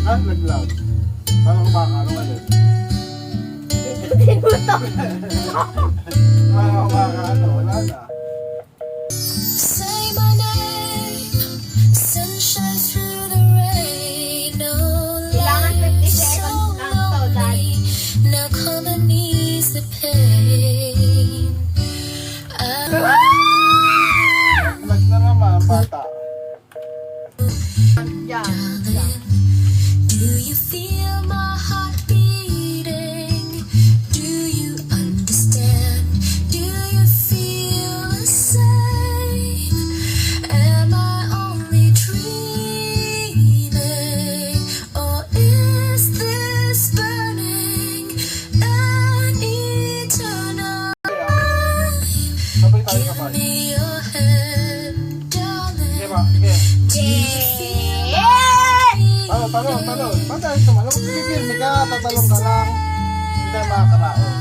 Naglag. Paano kumakaano ngayon? Ikutin mo to. Paano kumakaano? Wala na. Say my name, sunshine through the rain. No Kailangan 50 light, so seconds lang to, Dad. lonely. Now come and ease the pain. Nag na naman, bata. Yan. Do you feel my heart beating? Do you understand? Do you feel the same? Am I only dreaming? Or is this burning an eternal? Sabay tayo Give kapag. me your hand, Sige darling. ba? Sige. Yeah! Talon. Ba't tayo tumalong? Pipirmi ka, tatalong ka lang. Hindi tayo makakaraon.